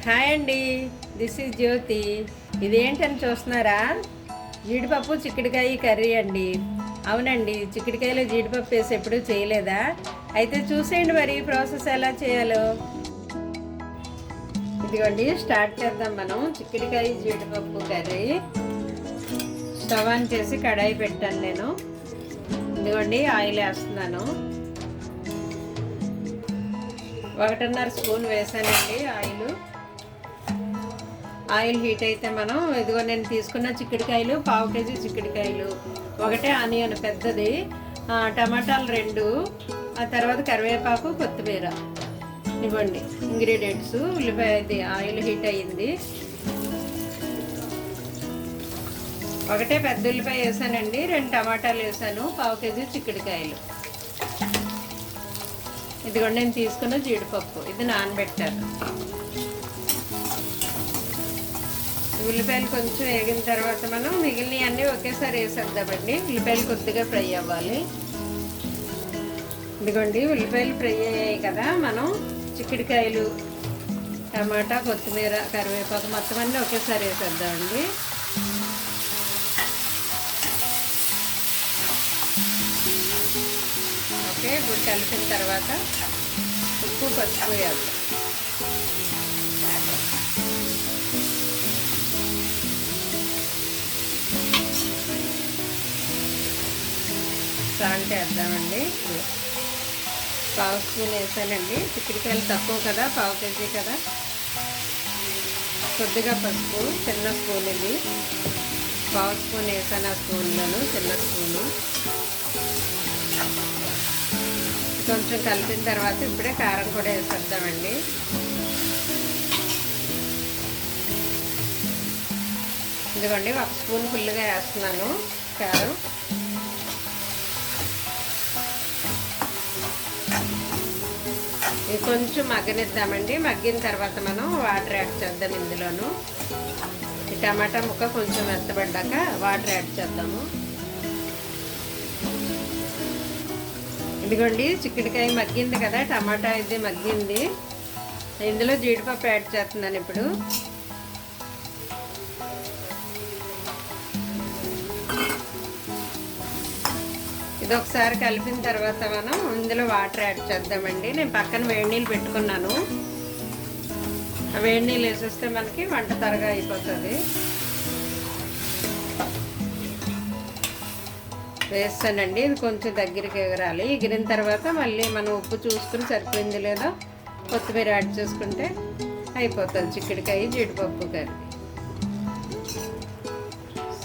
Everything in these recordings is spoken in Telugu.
హాయ్ అండి, దిస్ ఈజ్ జ్యోతి. ఇదేంటని చూస్తున్నారా? జీడిపప్పు చిక్కుడుకాయ కర్రీ అండి. అవునండి, చిక్కుడుకాయలో జీడిపప్పు వేసి ఎప్పుడూ చేయలేదా? అయితే చూసేయండి మరి ప్రాసెస్ ఎలా చేయాలో. ఇదిగోండి, స్టార్ట్ చేద్దాం మనం చిక్కుడుకాయ జీడిపప్పు కర్రీ. స్టవ్ ఆన్ చేసి కడాయి పెట్టాను నేను. ఇదిగోండి, ఆయిల్ వేస్తున్నాను. 1.5 స్పూన్ వేసానండి ఆయిల్ హీట్ అయితే మనం ఇదిగో నేను తీసుకున్న చిక్కుడుకాయలు 1/2 కేజీ చిక్కుడుకాయలు, ఒకటే ఆనియన్ పెద్దది, టమాటాలు 2, ఆ తర్వాత కరివేపాకు, కొత్తిమీర. ఇవ్వండి ఇంగ్రీడియంట్స్. ఉల్లిపాయ, ఆయిల్ హీట్ అయ్యింది. ఒకటే పెద్ద ఉల్లిపాయ వేసానండి, 2 టమాటాలు వేసాను, 1/2 కేజీ చిక్కుడుకాయలు. ఇదిగోండి నేను తీసుకున్న జీడిపప్పు, ఇది నానబెట్టాను. ఉల్లిపాయలు కొంచెం వేగిన తర్వాత మనం మిగిలినవి అన్నీ ఒకేసారి వేసేద్దామండి. ఉల్లిపాయలు కొద్దిగా ఫ్రై అవ్వాలి. ఇదిగోండి ఉల్లిపాయలు ఫ్రై అయ్యాయి కదా, మనం చిక్కుడుకాయలు, టమాటా, కొత్తిమీర, కరివేపాకు మొత్తం అన్నీ ఒకేసారి వేసేద్దామండి. ఓకే, ఇప్పుడు కలిపిన తర్వాత ఉప్పు, పసుపు వేయాలి. సాల్ట్ వేద్దామండి. 1/2 స్పూన్ వేసానండి. చిక్కుడుకాయలు తక్కువ కదా, 1/2 కేజీ కదా. కొద్దిగా పసుపు, చిన్న స్పూన్ ఇది. 1/2 స్పూన్ వేసాను ఆ స్పూన్లోను, చిన్న స్పూను. కొంచెం కలిపిన తర్వాత ఇప్పుడే కారం కూడా వేసేద్దామండి. ఇదిగోండి 1 స్పూన్ ఫుల్గా వేస్తున్నాను కారం. ఇది కొంచెం మగ్గనిద్దామండి. మగ్గిన తర్వాత మనం వాటర్ యాడ్ చేద్దాం ఇందులోను. ఈ టమాటా ముక్క కొంచెం మెత్తబడ్డాక వాటర్ యాడ్ చేద్దాము. ఇదిగోండి చిక్కుడుకాయ మగ్గింది కదా, టమాటా ఇది మగ్గింది. ఇందులో జీడిపప్పు యాడ్ చేస్తున్నాను ఇప్పుడు. ఇది ఒకసారి కలిపిన తర్వాత మనం ఇందులో వాటర్ యాడ్ చేద్దామండి. నేను పక్కన వేడి నీళ్ళు పెట్టుకున్నాను. ఆ వేడి నీళ్ళు వేసేస్తే మనకి వంట త్వరగా అయిపోతుంది. వేస్తానండి. ఇది కొంచెం దగ్గరికి ఎగరాలి. ఎగిరిన తర్వాత మళ్ళీ మనం ఉప్పు చూసుకుని సరిపోయింది లేదో కొత్తిమీర యాడ్ చేసుకుంటే అయిపోతుంది చిక్కుడుకాయ జీడిపప్పు కర్రీ.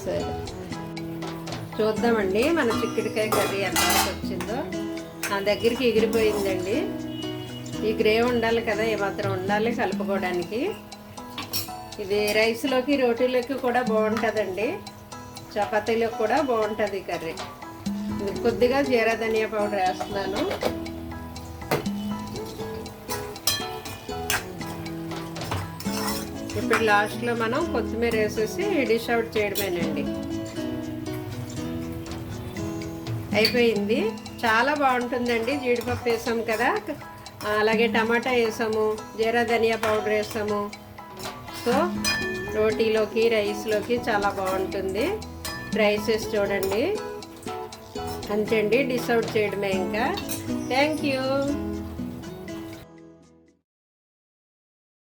సరే చూద్దామండి మన చిక్కుడుకాయ కర్రీ ఎంత వచ్చిందో. నా దగ్గరికి ఎగిరిపోయిందండి. ఈ గ్రేవీ ఉండాలి కదా, ఏమాత్రం ఉండాలి కలుపుకోవడానికి. ఇది రైస్లోకి, రోటీలోకి కూడా బాగుంటుందండి, చపాతీలోకి కూడా బాగుంటుంది ఈ కర్రీ. ఇది కొద్దిగా జీరా ధనియా పౌడర్ వేస్తున్నాను. ఇప్పుడు లాస్ట్లో మనం కొత్తిమీర వేసేసి డిష్ అవుట్ చేయడమేనండి. అయిపోయింది. చాలా బాగుంటుందండి. జీడిపప్పు వేసాం కదా, అలాగే టమాటా వేసాము, జీరా ధనియా పౌడర్ వేసాము. సో రోటీలోకి, రైస్లోకి చాలా బాగుంటుంది. ట్రై చేసి చూడండి. అంతే అండి, డిష్ అవుట్ చేయడమే ఇంకా. Thank you.